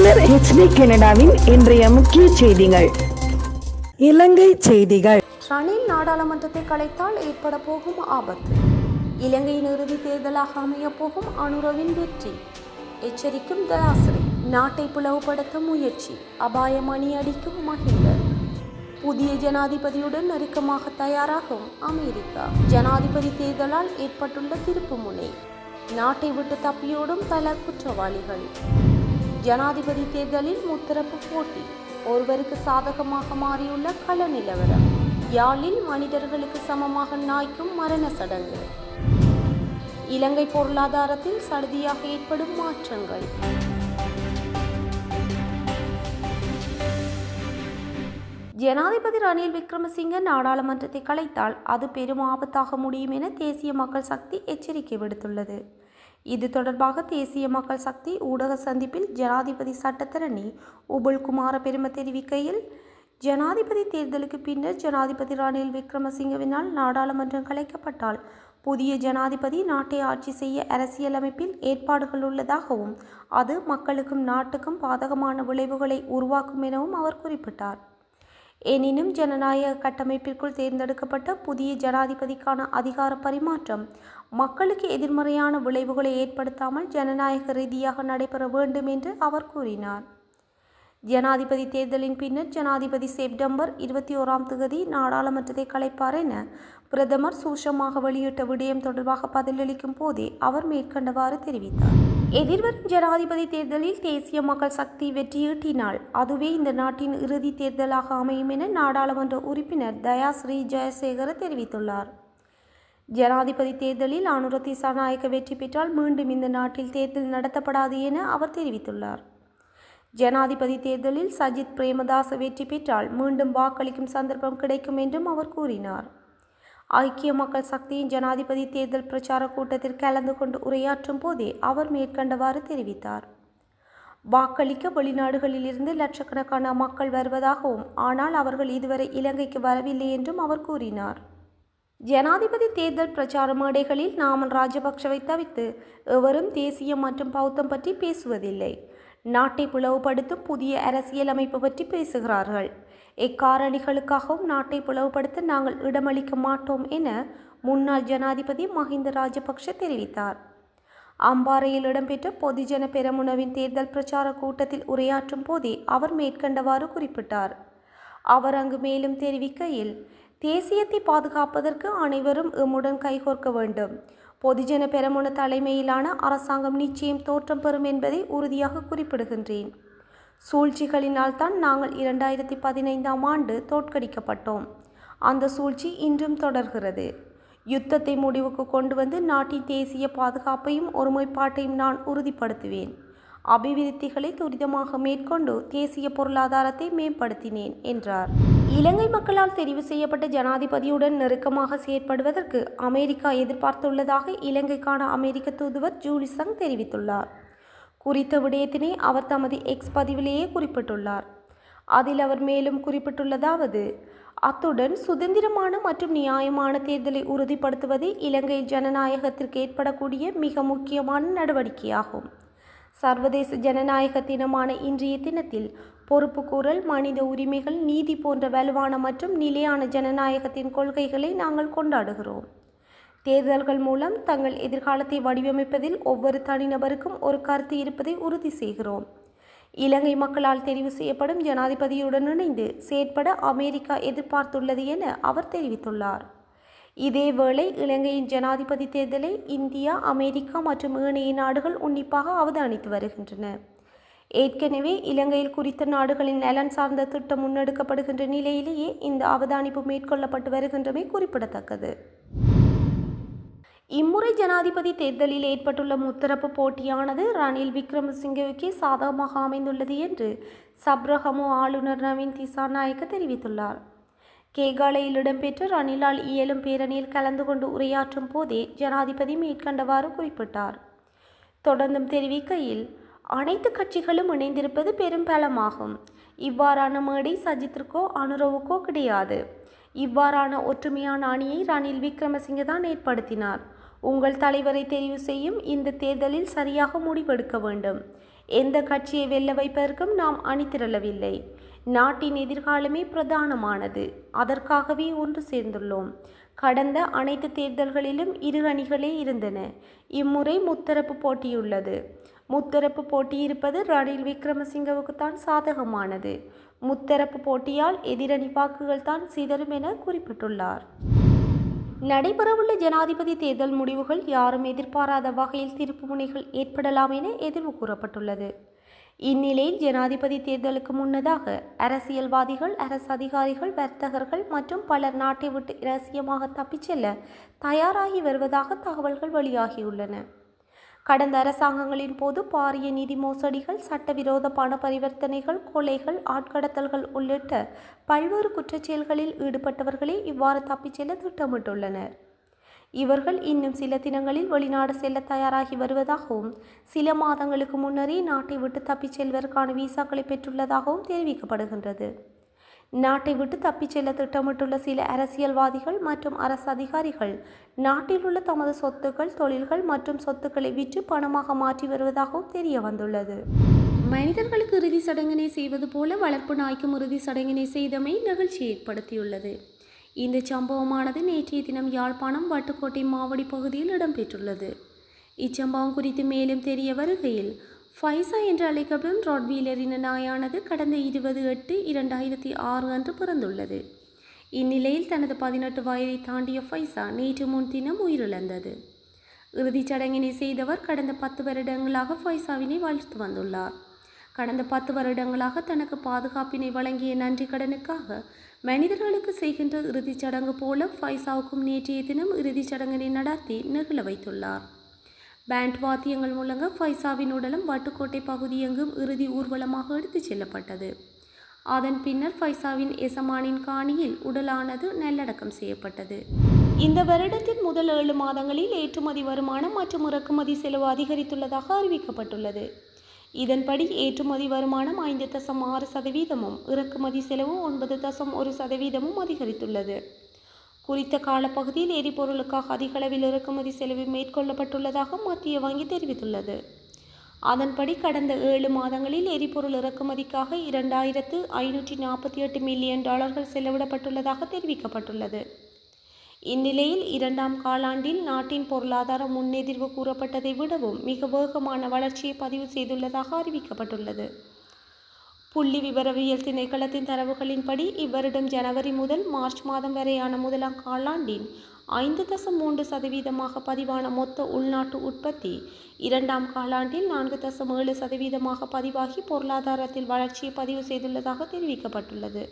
மலர் HD கனடாவின் இன்றைய முக்கிய செய்திகள். இலங்கை செய்திகள். ரணில் நாடாளுமன்றத்தை கலைத்தால் ஏற்பட போகும் ஆபத்து. இலங்கையின் இறுதி தேர்தலாக அமையப் போகும் அனுரவின் வெற்றி. எச்சரிக்கும் தயாசிரி. நாட்டை பிளவுபடுத்த முயற்சி. அபாயம் அணி அடிக்கும் மஹிந்த. புதிய ஜனாதிபதியுடன் நெருக்கமாக தயாராகும் அமெரிக்கா. ஜனாதிபதி தேர்தலால் ஏற்பட்டுள்ள திருப்புமுனை. நாட்டை விட்டு தப்பியோடும் பல குற்றவாளிகள். ஜனாதிபதி தேர்தலில் முத்தரப்பு போட்டி. ஒருவருக்கு சாதகமாக மாறியுள்ள கள நிலவரம். யாழில் மனிதர்களுக்கு சமமாக நாய்க்கும் மரண சடங்கு. இலங்கை பொருளாதாரத்தில் சடுதியாக ஏற்படும் மாற்றங்கள். ஜனாதிபதி ரணில் விக்ரமசிங்க நாடாளுமன்றத்தை கலைத்தால் அது பெரும் ஆபத்தாக முடியும் என தேசிய மக்கள் சக்தி எச்சரிக்கை விடுத்துள்ளது. இது தொடர்பாக தேசிய மக்கள் சக்தி ஊடக சந்திப்பில் ஜனாதிபதி சட்டத்தரணி உபுல் குமார பெரும தெரிவிக்கையில், ஜனாதிபதி தேர்தலுக்கு பின்னர் ஜனாதிபதி ரணில் விக்ரமசிங்கவினால் நாடாளுமன்றம் கலைக்கப்பட்டால் புதிய ஜனாதிபதி நாட்டை ஆட்சி செய்ய அரசியலமைப்பில் ஏற்பாடுகள் உள்ளதாகவும் அது மக்களுக்கும் நாட்டுக்கும் பாதகமான விளைவுகளை உருவாக்கும் எனவும் அவர் குறிப்பிட்டார். எனினும் ஜனநாயக கட்டமைப்பிற்குள் தேர்ந்தெடுக்கப்பட்ட புதிய ஜனாதிபதிக்கான அதிகார பரிமாற்றம் மக்களுக்கு எதிர்மறையான விளைவுகளை ஏற்படுத்தாமல் ஜனநாயக ரீதியாக நடைபெற வேண்டும் என்று அவர் கூறினார். ஜனாதிபதி தேர்தலின் பின்னர் ஜனாதிபதி செப்டம்பர் 21 நாடாளுமன்றத்தை கலைப்பார் என பிரதமர் சூஷமாக வெளியிட்ட விடயம் தொடர்பாக பதிலளிக்கும் போதே அவர் மேற்கண்டவாறு தெரிவித்தார். எதிர்வரும் ஜனாதிபதி தேர்தலில் தேசிய மக்கள் சக்தி வெற்றியீட்டினால் அதுவே இந்த நாட்டின் இறுதி தேர்தலாக அமையும் என நாடாளுமன்ற உறுப்பினர் தயாஸ்ரீ ஜெயசேகர தெரிவித்துள்ளார். ஜனாதிபதி தேர்தலில் அனுர திசாநாயக்க வெற்றி பெற்றால் மீண்டும் இந்த நாட்டில் தேர்தல் நடத்தப்படாது என அவர் தெரிவித்துள்ளார். ஜனாதிபதி தேர்தலில் சஜித் பிரேமதாச வெற்றி பெற்றால் மீண்டும் வாக்களிக்கும் சந்தர்ப்பம் கிடைக்கும் என்றும் அவர் கூறினார். ஐக்கிய மக்கள் சக்தியின் ஜனாதிபதி தேர்தல் பிரச்சார கூட்டத்தில் கலந்து கொண்டு உரையாற்றும் போதே அவர் மேற்கண்டவாறு தெரிவித்தார். வாக்களிக்க வெளிநாடுகளிலிருந்து லட்சக்கணக்கான மக்கள் வருவதாகவும் ஆனால் அவர்கள் இதுவரை இலங்கைக்கு வரவில்லை என்றும் அவர் கூறினார். ஜனாதிபதி தேர்தல் பிரச்சார மேடைகளில் நாமல் ராஜபக்ஷவை தவிர்த்து எவரும் தேசியம் மற்றும் பௌத்தம் பற்றி பேசுவதில்லை. நாட்டை பிளவுபடுத்தும் புதிய அரசியலமைப்பு பற்றி பேசுகிறார்கள். எக்காரணிகளுக்காகவும் நாட்டை பிளவுபடுத்த நாங்கள் இடமளிக்க மாட்டோம் என முன்னாள் ஜனாதிபதி மஹிந்த ராஜபக்ஷ தெரிவித்தார். அம்பாறையில் இடம்பெற்ற பொதுஜன பெரமுனவின் தேர்தல் பிரச்சார கூட்டத்தில் உரையாற்றும் போதே அவர் மேற்கண்டவாறு குறிப்பிட்டார். அவர் அங்கு மேலும் தெரிவிக்கையில், தேசியத்தை பாதுகாப்பதற்கு அனைவரும் எம்முடன் கைகோர்க்க வேண்டும். பொதுஜன பெரமுன தலைமையிலான அரசாங்கம் நிச்சயம் தோற்றம் பெறும் என்பதை உறுதியாக குறிப்பிடுகின்றேன். சூழ்ச்சிகளினால் தான் நாங்கள் 2015 தோற்கடிக்கப்பட்டோம். அந்த சூழ்ச்சி இன்றும் தொடர்கிறது. யுத்தத்தை முடிவுக்கு கொண்டு வந்து நாட்டின் தேசிய பாதுகாப்பையும் ஒருமைப்பாட்டையும் நான் உறுதிப்படுத்துவேன். அபிவிருத்திகளை துரிதமாக மேற்கொண்டு தேசிய பொருளாதாரத்தை மேம்படுத்தினேன் என்றார். இலங்கை மக்களால் தெரிவு செய்யப்பட்ட ஜனாதிபதியுடன் நெருக்கமாக செயற்படுவதற்கு அமெரிக்கா எதிர்பார்த்துள்ளதாக இலங்கைக்கான அமெரிக்க தூதுவர் ஜூலி சங் தெரிவித்துள்ளார். குறித்த விடயத்தினை அவர் தமது எக்ஸ் பதிவிலேயே குறிப்பிட்டுள்ளார். அதில் அவர் மேலும் குறிப்பிட்டுள்ளதாவது, அத்துடன் சுதந்திரமான மற்றும் நியாயமான தேர்தலை உறுதிப்படுத்துவது இலங்கையில் ஜனநாயகத்திற்கு ஏற்படக்கூடிய மிக முக்கியமான நடவடிக்கையாகும். சர்வதேச ஜனநாயக தினமான இன்றைய தினத்தில் பொறுப்புக்கூறல், மனித உரிமைகள், நீதி போன்ற வலுவான மற்றும் நிலையான ஜனநாயகத்தின் கொள்கைகளை நாங்கள் கொண்டாடுகிறோம். தேர்தல்கள் மூலம் தங்கள் எதிர்காலத்தை வடிவமைப்பதில் ஒவ்வொரு தனிநபருக்கும் ஒரு கருத்து இருப்பதை உறுதி செய்கிறோம். இலங்கை மக்களால் தெரிவு செய்யப்படும் ஜனாதிபதியுடன் இணைந்து செயற்பட அமெரிக்கா எதிர்பார்த்துள்ளது என அவர் தெரிவித்துள்ளார். இதேவேளை இலங்கையின் ஜனாதிபதி தேர்தலை இந்தியா, அமெரிக்கா மற்றும் ஏனைய நாடுகள் உன்னிப்பாக அவதானித்து வருகின்றன. ஏற்கனவே இலங்கையில் குறித்த நாடுகளின் நலன் சார்ந்த திட்டம் முன்னெடுக்கப்படுகின்ற நிலையிலேயே இந்த அவதானிப்பு மேற்கொள்ளப்பட்டு வருகின்றமை குறிப்பிடத்தக்கது. இம்முறை ஜனாதிபதி தேர்தலில் ஏற்பட்டுள்ள முத்தரப்பு போட்டியானது ரணில் விக்ரமசிங்கவுக்கே சாதகமாக அமைந்துள்ளது என்று சப்ரகமு ஆளுநர் நவீன் திசாநாயக்க தெரிவித்துள்ளார். கேகாலையில் இடம்பெற்ற ரணிலால் இயலும் பேரணியில் கலந்து கொண்டு உரையாற்றும் போதே ஜனாதிபதி மேற்கண்டவாறு குறிப்பிட்டார். தொடர்ந்தும் தெரிவிக்கையில், அனைத்து கட்சிகளும் இணைந்திருப்பது பெரும் பலமாகும். இவ்வாறான மேடை சஜித்திற்கோ அனுரவுக்கோ கிடையாது. இவ்வாறான ஒற்றுமையான அணியை ரணில் விக்ரமசிங்க தான் ஏற்படுத்தினார். உங்கள் தலைவரை தெரிவு செய்யும் இந்த தேர்தலில் சரியாக முடிவெடுக்க வேண்டும். எந்த கட்சியை வெல்ல வைப்பதற்கும் நாம் அணிதிரளவில்லை. நாட்டின் எதிர்காலமே பிரதானமானது. அதற்காகவே ஒன்று சேர்ந்துள்ளோம். கடந்த அனைத்து தேர்தல்களிலும் இரு அணிகளே இருந்தன. இம்முறை முத்தரப்பு போட்டியுள்ளது. முத்தரப்பு போட்டி இருப்பது ரணில் விக்ரமசிங்கவுக்குத்தான் சாதகமானது. முத்தரப்பு போட்டியால் எதிரணி வாக்குகள் தான் சிதறும் என குறிப்பிட்டுள்ளார். நடைபெறவுள்ள ஜனாதிபதி தேர்தல் முடிவுகள் யாரும் எதிர்பாராத வகையில் திருப்புமுனைகள் ஏற்படலாம் என எதிர்வு கூறப்பட்டுள்ளது. இந்நிலையில் ஜனாதிபதி தேர்தலுக்கு முன்னதாக அரசியல்வாதிகள், அரசு அதிகாரிகள், வர்த்தகர்கள் மற்றும் பலர் நாட்டை விட்டு இரகசியமாக தப்பிச் செல்ல தயாராகி வருவதாக தகவல்கள் வெளியாகியுள்ளன. கடந்த அரசாங்கங்களின் போது பாரிய நிதி மோசடிகள், சட்டவிரோத பண பரிவர்த்தனைகள், கொலைகள், ஆட்கடத்தல்கள் உள்ளிட்ட பல்வேறு குற்றச்செயல்களில் ஈடுபட்டவர்களே இவ்வாறு தப்பிச் செல்ல திட்டமிட்டுள்ளனர். இவர்கள் இன்னும் சில தினங்களில் வெளிநாடு செல்ல தயாராகி வருவதாகவும் சில மாதங்களுக்கு முன்னரே நாட்டை விட்டு தப்பிச் செல்வதற்கான விசாக்களை பெற்றுள்ளதாகவும் தெரிவிக்கப்படுகின்றது. நாட்டை விட்டு தப்பிச் செல்ல திட்டமிட்டுள்ள சில அரசியல்வாதிகள் மற்றும் அரசு அதிகாரிகள் நாட்டில் உள்ள தமது சொத்துக்கள், தொழில்கள் மற்றும் சொத்துக்களை விற்று பணமாக மாற்றி வருவதாகவும் தெரிய வந்துள்ளது. மனிதர்களுக்கு இறுதி சடங்கினை செய்வது போல வளர்ப்பு நாய்க்கும் இறுதி சடங்கினை செய்தமை நிகழ்ச்சி ஏற்படுத்தியுள்ளது. இந்த சம்பவமானது நேற்றைய தினம் யாழ்ப்பாணம் வட்டுக்கோட்டை மாவடி பகுதியில் இடம்பெற்றுள்ளது. இச்சம்பவம் குறித்து மேலும் தெரிய வருகையில், ஃபைசா என்று அழைக்கப்படும் ராட்வீலர் இன நாயானது கடந்த 20/8/2006 அன்று பிறந்துள்ளது. இந்நிலையில் தனது 18 வயதை தாண்டிய ஃபைசா நேற்று முன்தினம் உயிரிழந்தது. இறுதிச் சடங்கினை செய்தவர் கடந்த 10 வருடங்களாக ஃபைசாவினை வளர்த்து வந்துள்ளார். கடந்த 10 வருடங்களாக தனக்கு பாதுகாப்பினை வழங்கிய நன்றி கடனுக்காக மனிதர்களுக்கு செய்கின்ற இறுதிச் சடங்கு போல ஃபைசாவுக்கும் நேற்றைய தினம் இறுதிச் சடங்கினை நடத்தி நெகிழ வைத்துள்ளார். பேண்ட் வாத்தியங்கள் முழங்க ஃபைசாவின் உடலும் வட்டுக்கோட்டை பகுதியெங்கும் இறுதி ஊர்வலமாக எடுத்துச் செல்லப்பட்டது. அதன் பின்னர் ஃபைசாவின் எசமானின் காணியில் உடலானது நல்லடக்கம் செய்யப்பட்டது. இந்த வருடத்தின் முதல் 7 மாதங்களில் ஏற்றுமதி வருமானம் மற்றும் இறக்குமதி செலவு அதிகரித்துள்ளதாக அறிவிக்கப்பட்டுள்ளது. இதன்படி ஏற்றுமதி வருமானம் 5.6%, இறக்குமதி செலவு 9.1% அதிகரித்துள்ளது. குறித்த காலப்பகுதியில் எரிபொருளுக்காக அதிகளவில் இறக்குமதி செலவு மேற்கொள்ளப்பட்டுள்ளதாக மத்திய வங்கி தெரிவித்துள்ளது. அதன்படி கடந்த 7 மாதங்களில் எரிபொருள் இறக்குமதிக்காக $2,548 மில்லியன் செலவிடப்பட்டுள்ளதாக தெரிவிக்கப்பட்டுள்ளது. இந்நிலையில் 2ஆம் காலாண்டில் நாட்டின் பொருளாதார முன்னெதிர்வு கூறப்பட்டதை விடவும் மிக வேகமான வளர்ச்சியை பதிவு செய்துள்ளதாக அறிவிக்கப்பட்டுள்ளது. புள்ளி விவரவியல் திணைக்களத்தின் தரவுகளின்படி இவ்வருடம் ஜனவரி முதல் மார்ச் மாதம் வரையான முதலாம் காலாண்டின் 5.3% பதிவான மொத்த உள்நாட்டு உற்பத்தி 2ஆம் காலாண்டில் 4.7% பதிவாகி பொருளாதாரத்தில் வளர்ச்சியை பதிவு செய்துள்ளதாக தெரிவிக்கப்பட்டுள்ளது.